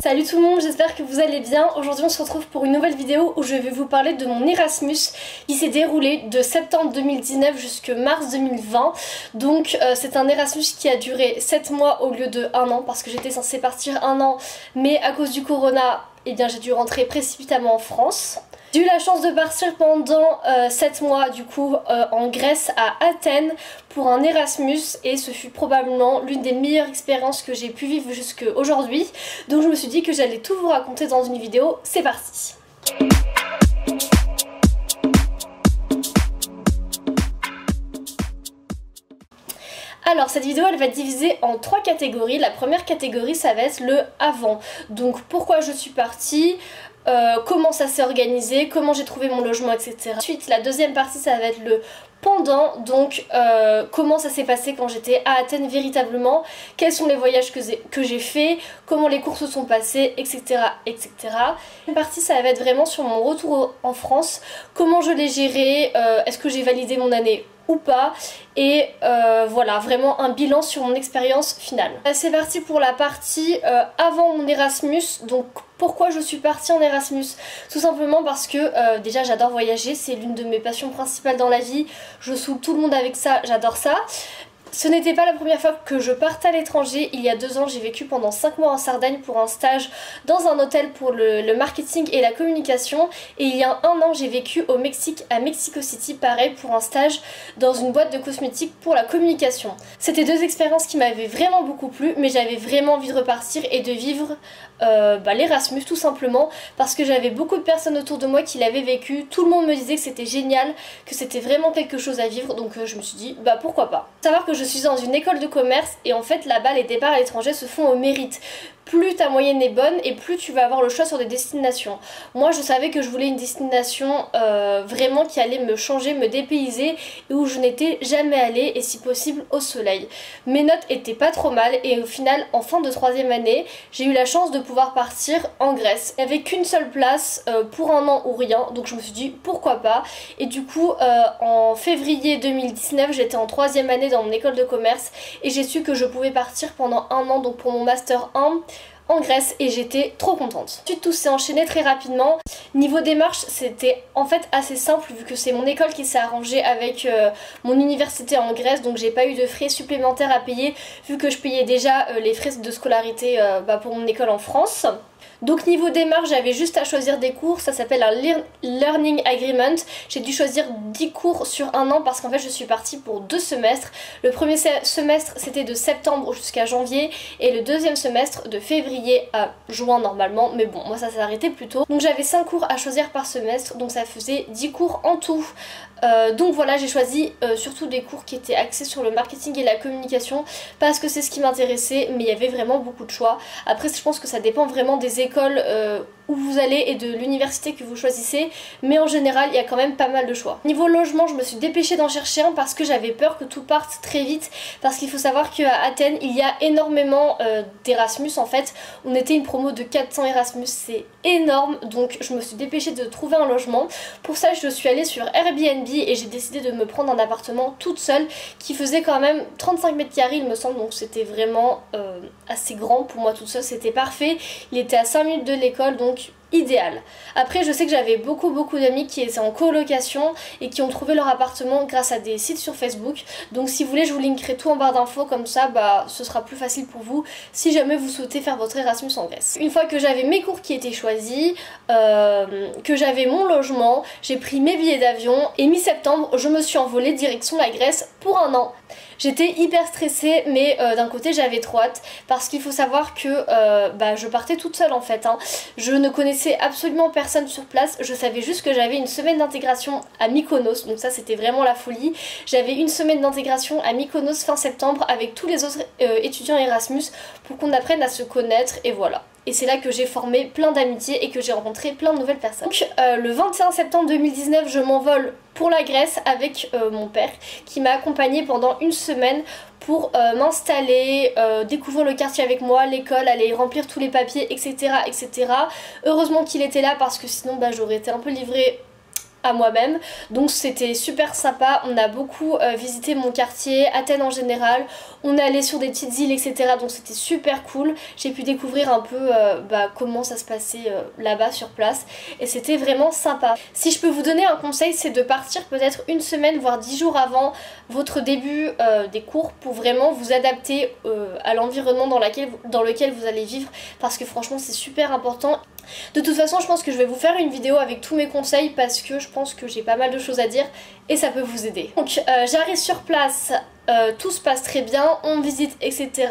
Salut tout le monde, j'espère que vous allez bien. Aujourd'hui on se retrouve pour une nouvelle vidéo où je vais vous parler de mon Erasmus qui s'est déroulé de septembre 2019 jusqu'à mars 2020. Donc c'est un Erasmus qui a duré 7 mois au lieu de 1 an parce que j'étais censée partir 1 an, mais à cause du corona, eh bien j'ai dû rentrer précipitamment en France. J'ai eu la chance de partir pendant 7 mois du coup en Grèce à Athènes pour un Erasmus et ce fut probablement l'une des meilleures expériences que j'ai pu vivre jusqu'à aujourd'hui. Donc je me suis dit que j'allais tout vous raconter dans une vidéo, c'est parti. Alors cette vidéo elle va être divisée en 3 catégories. La première catégorie ça va être le avant. Donc pourquoi je suis partie, comment ça s'est organisé, comment j'ai trouvé mon logement, etc. Ensuite la deuxième partie ça va être le pendant, donc comment ça s'est passé quand j'étais à Athènes véritablement, quels sont les voyages que j'ai fait, comment les cours se sont passés, etc. etc. Une partie ça va être vraiment sur mon retour en France, comment je l'ai géré, est-ce que j'ai validé mon année ou pas, et voilà, vraiment un bilan sur mon expérience finale. C'est parti pour la partie avant mon Erasmus. Donc pourquoi je suis partie en Erasmus? Tout simplement parce que déjà j'adore voyager, c'est l'une de mes passions principales dans la vie, je saoule tout le monde avec ça, j'adore ça. Ce n'était pas la première fois que je partais à l'étranger. Il y a 2 ans, j'ai vécu pendant 5 mois en Sardaigne pour un stage dans un hôtel pour le marketing et la communication. Et il y a 1 an, j'ai vécu au Mexique, à Mexico City, pareil, pour un stage dans une boîte de cosmétiques pour la communication. C'était 2 expériences qui m'avaient vraiment beaucoup plu, mais j'avais vraiment envie de repartir et de vivre l'Erasmus tout simplement parce que j'avais beaucoup de personnes autour de moi qui l'avaient vécu. Tout le monde me disait que c'était génial, que c'était vraiment quelque chose à vivre, donc je me suis dit bah pourquoi pas. Faut savoir que je suis dans une école de commerce et en fait là-bas les départs à l'étranger se font au mérite. Plus ta moyenne est bonne et plus tu vas avoir le choix sur des destinations. Moi je savais que je voulais une destination vraiment qui allait me changer, me dépayser et où je n'étais jamais allée et si possible au soleil. Mes notes étaient pas trop mal et au final en fin de 3e année j'ai eu la chance de pouvoir partir en Grèce. Il n'y avait qu'une seule place pour 1 an ou rien, donc je me suis dit pourquoi pas. Et du coup en février 2019 j'étais en 3e année dans mon école de commerce et j'ai su que je pouvais partir pendant 1 an, donc pour mon master 1 en Grèce, et j'étais trop contente. Ensuite tout s'est enchaîné très rapidement. Niveau démarche c'était en fait assez simple vu que c'est mon école qui s'est arrangée avec mon université en Grèce, donc j'ai pas eu de frais supplémentaires à payer vu que je payais déjà les frais de scolarité pour mon école en France. Donc niveau démarche j'avais juste à choisir des cours, ça s'appelle un Learning Agreement. J'ai dû choisir 10 cours sur 1 an parce qu'en fait je suis partie pour 2 semestres. Le premier semestre c'était de septembre jusqu'à janvier et le deuxième semestre de février à juin normalement, mais bon moi ça s'est arrêté plus tôt. Donc j'avais 5 cours à choisir par semestre, donc ça faisait 10 cours en tout. Donc voilà, j'ai choisi surtout des cours qui étaient axés sur le marketing et la communication parce que c'est ce qui m'intéressait, mais il y avait vraiment beaucoup de choix. Après je pense que ça dépend vraiment des écoles où vous allez et de l'université que vous choisissez, mais en général il y a quand même pas mal de choix. Niveau logement je me suis dépêchée d'en chercher un parce que j'avais peur que tout parte très vite, parce qu'il faut savoir qu'à Athènes il y a énormément d'Erasmus en fait. On était une promo de 400 Erasmus, c'est énorme, donc je me suis dépêchée de trouver un logement. Pour ça je suis allée sur Airbnb et j'ai décidé de me prendre un appartement toute seule qui faisait quand même 35 mètres carrés il me semble, donc c'était vraiment assez grand pour moi toute seule, c'était parfait. Il était à 5 minutes de l'école, donc idéal. Après je sais que j'avais beaucoup d'amis qui étaient en colocation et qui ont trouvé leur appartement grâce à des sites sur Facebook, donc si vous voulez je vous linkerai tout en barre d'infos, comme ça ce sera plus facile pour vous si jamais vous souhaitez faire votre Erasmus en Grèce. Une fois que j'avais mes cours qui étaient choisis, que j'avais mon logement, j'ai pris mes billets d'avion et mi-septembre je me suis envolée direction la Grèce pour 1 an. J'étais hyper stressée, mais d'un côté j'avais trop hâte parce qu'il faut savoir que je partais toute seule en fait. Je ne connaissais absolument personne sur place, je savais juste que j'avais une semaine d'intégration à Mykonos, donc ça c'était vraiment la folie. J'avais une semaine d'intégration à Mykonos fin septembre avec tous les autres étudiants Erasmus pour qu'on apprenne à se connaître et voilà. Et c'est là que j'ai formé plein d'amitiés et que j'ai rencontré plein de nouvelles personnes. Donc le 21 septembre 2019 je m'envole pour la Grèce avec mon père qui m'a accompagnée pendant 1 semaine pour m'installer, découvrir le quartier avec moi, l'école, aller remplir tous les papiers, etc. etc. Heureusement qu'il était là parce que sinon j'aurais été un peu livrée à moi-même, donc c'était super sympa. On a beaucoup visité mon quartier, Athènes en général, on est allé sur des petites îles, etc. Donc c'était super cool. J'ai pu découvrir un peu comment ça se passait là-bas sur place et c'était vraiment sympa. Si je peux vous donner un conseil, c'est de partir peut-être une semaine voire 10 jours avant votre début des cours pour vraiment vous adapter à l'environnement dans lequel vous allez vivre, parce que franchement c'est super important. De toute façon, je pense que je vais vous faire une vidéo avec tous mes conseils parce que je pense que j'ai pas mal de choses à dire et ça peut vous aider. Donc j'arrive sur place, tout se passe très bien, on visite, etc.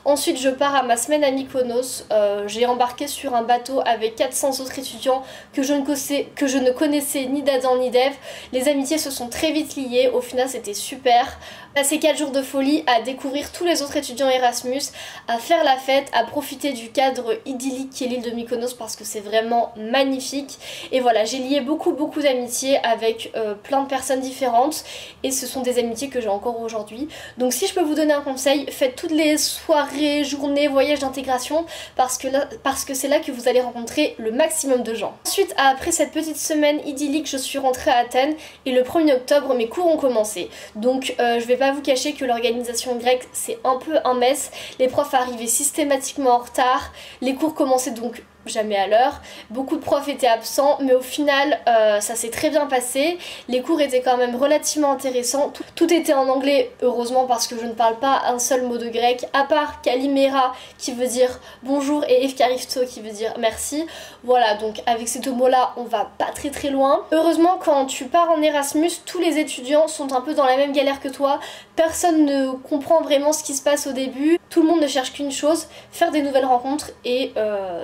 Ensuite je pars à ma semaine à Mykonos. J'ai embarqué sur un bateau avec 400 autres étudiants que je ne connaissais ni d'Adam ni d'Ève. Les amitiés se sont très vite liées, au final c'était super. Passer 4 jours de folie à découvrir tous les autres étudiants Erasmus, à faire la fête, à profiter du cadre idyllique qui est l'île de Mykonos parce que c'est vraiment magnifique. Et voilà, j'ai lié beaucoup d'amitiés avec plein de personnes différentes et ce sont des amitiés que j'ai encore aujourd'hui. Donc si je peux vous donner un conseil, faites toutes les soirées, journées, voyages d'intégration parce que c'est là que vous allez rencontrer le maximum de gens. Ensuite, après cette petite semaine idyllique, je suis rentrée à Athènes et le 1er octobre mes cours ont commencé. Donc je vais pas vous cacher que l'organisation grecque c'est un peu un mess. Les profs arrivaient systématiquement en retard, les cours commençaient donc jamais à l'heure, beaucoup de profs étaient absents, mais au final ça s'est très bien passé, les cours étaient quand même relativement intéressants, tout était en anglais heureusement parce que je ne parle pas un seul mot de grec, à part kalimera qui veut dire bonjour et efkarifto qui veut dire merci. Voilà, donc avec ces deux mots là on va pas très loin. Heureusement quand tu pars en Erasmus, tous les étudiants sont un peu dans la même galère que toi, personne ne comprend vraiment ce qui se passe au début, tout le monde ne cherche qu'une chose, faire des nouvelles rencontres et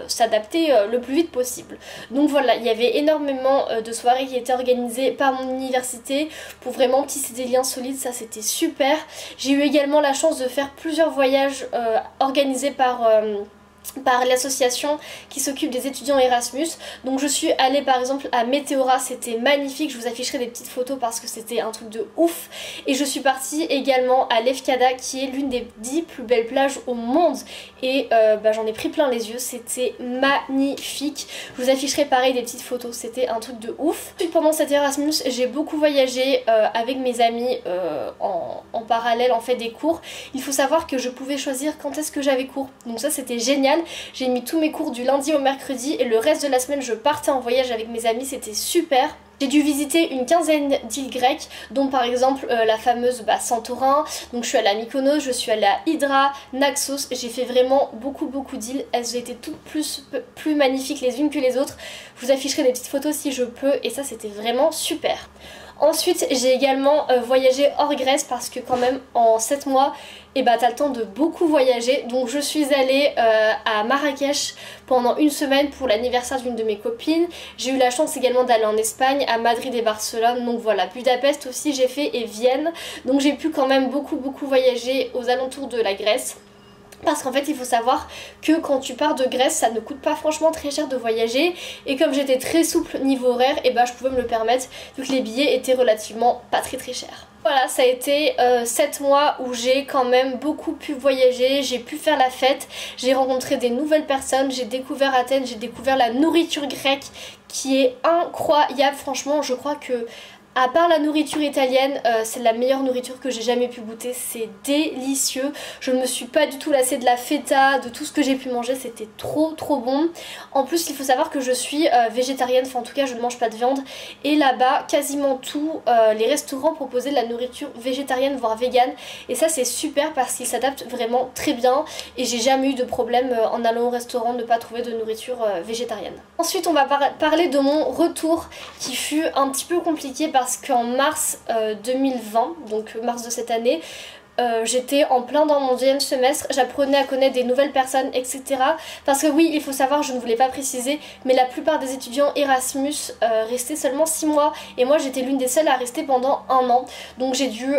s'adapter le plus vite possible. Donc voilà, il y avait énormément de soirées qui étaient organisées par mon université pour vraiment tisser des liens solides, ça c'était super. J'ai eu également la chance de faire plusieurs voyages organisés par l'association qui s'occupe des étudiants Erasmus. Donc je suis allée par exemple à Météora, c'était magnifique, je vous afficherai des petites photos parce que c'était un truc de ouf. Et je suis partie également à Lefkada qui est l'une des 10 plus belles plages au monde et j'en ai pris plein les yeux, c'était magnifique. Je vous afficherai pareil des petites photos, c'était un truc de ouf. Ensuite pendant cet Erasmus j'ai beaucoup voyagé avec mes amis en parallèle en fait des cours. Il faut savoir que je pouvais choisir quand est-ce que j'avais cours, donc ça c'était génial. J'ai mis tous mes cours du lundi au mercredi et le reste de la semaine je partais en voyage avec mes amis, c'était super. J'ai dû visiter une quinzaine d'îles grecques, dont par exemple la fameuse Santorin, donc je suis allée à Mykonos, je suis allée à Hydra, Naxos, j'ai fait vraiment beaucoup d'îles, elles étaient toutes plus magnifiques les unes que les autres, je vous afficherai des petites photos si je peux et ça c'était vraiment super. Ensuite j'ai également voyagé hors Grèce parce que quand même en 7 mois t'as le temps de beaucoup voyager. Donc je suis allée à Marrakech pendant une semaine pour l'anniversaire d'une de mes copines. J'ai eu la chance également d'aller en Espagne, à Madrid et Barcelone. Donc voilà, Budapest aussi j'ai fait et Vienne. Donc j'ai pu quand même beaucoup voyager aux alentours de la Grèce. Parce qu'en fait il faut savoir que quand tu pars de Grèce ça ne coûte pas franchement très cher de voyager et comme j'étais très souple niveau horaire je pouvais me le permettre vu que les billets étaient relativement pas très chers. Voilà, ça a été 7 mois où j'ai quand même beaucoup pu voyager, j'ai pu faire la fête, j'ai rencontré des nouvelles personnes, j'ai découvert Athènes, j'ai découvert la nourriture grecque qui est incroyable. Franchement je crois que à part la nourriture italienne, c'est la meilleure nourriture que j'ai jamais pu goûter, c'est délicieux. Je ne me suis pas du tout lassée de la feta, de tout ce que j'ai pu manger, c'était trop bon. En plus il faut savoir que je suis végétarienne, enfin en tout cas je ne mange pas de viande. Et là-bas quasiment tous les restaurants proposaient de la nourriture végétarienne voire végane. Et ça c'est super parce qu'ils s'adaptent vraiment très bien. Et j'ai jamais eu de problème en allant au restaurant de ne pas trouver de nourriture végétarienne. Ensuite on va parler de mon retour qui fut un petit peu compliqué parce qu'en mars 2020, donc mars de cette année, j'étais en plein dans mon deuxième semestre, j'apprenais à connaître des nouvelles personnes, etc. Parce que oui, il faut savoir, je ne voulais pas préciser, mais la plupart des étudiants Erasmus restaient seulement 6 mois et moi j'étais l'une des seules à rester pendant 1 an. Donc j'ai dû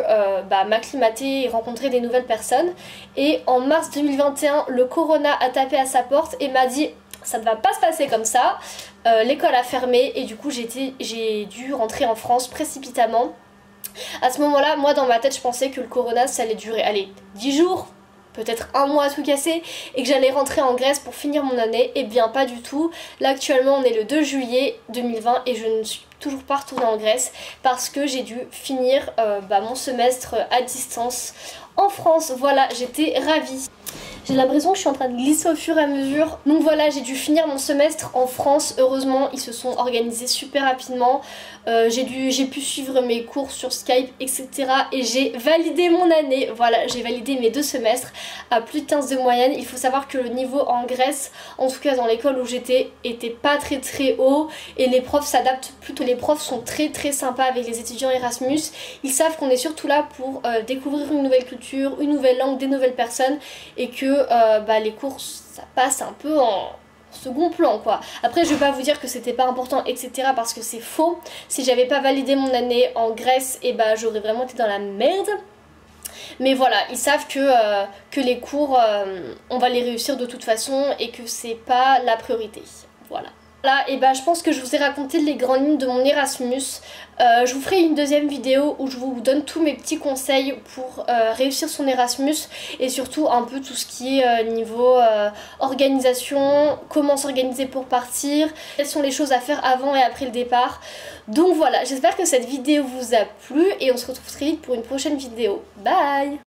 m'acclimater et rencontrer des nouvelles personnes. Et en mars 2021, le corona a tapé à sa porte et m'a dit ça ne va pas se passer comme ça, l'école a fermé et du coup j'ai dû rentrer en France précipitamment. À ce moment là, moi dans ma tête je pensais que le corona ça allait durer, allez, 10 jours, peut-être un mois à tout casser et que j'allais rentrer en Grèce pour finir mon année. Et bien pas du tout. Là actuellement on est le 2 juillet 2020 et je ne suis toujours pas retournée en Grèce parce que j'ai dû finir mon semestre à distance en France. Voilà, j'étais ravie. J'ai l'impression que je suis en train de glisser au fur et à mesure. Donc voilà, j'ai dû finir mon semestre en France. Heureusement, ils se sont organisés super rapidement. J'ai pu suivre mes cours sur Skype, etc. Et j'ai validé mon année. Voilà, j'ai validé mes 2 semestres à plus de 15 de moyenne. Il faut savoir que le niveau en Grèce, en tout cas dans l'école où j'étais, était pas très haut. Et les profs s'adaptent plutôt. Les profs sont très sympas avec les étudiants Erasmus. Ils savent qu'on est surtout là pour découvrir une nouvelle culture, une nouvelle langue, des nouvelles personnes. Et que les cours ça passe un peu en second plan quoi. Après je vais pas vous dire que c'était pas important etc parce que c'est faux. Si j'avais pas validé mon année en Grèce et j'aurais vraiment été dans la merde. Mais voilà, ils savent que les cours on va les réussir de toute façon et que c'est pas la priorité. Voilà. Là, je pense que je vous ai raconté les grandes lignes de mon Erasmus. Je vous ferai une deuxième vidéo où je vous donne tous mes petits conseils pour réussir son Erasmus et surtout un peu tout ce qui est niveau organisation, comment s'organiser pour partir, quelles sont les choses à faire avant et après le départ. Donc voilà, j'espère que cette vidéo vous a plu et on se retrouve très vite pour une prochaine vidéo. Bye!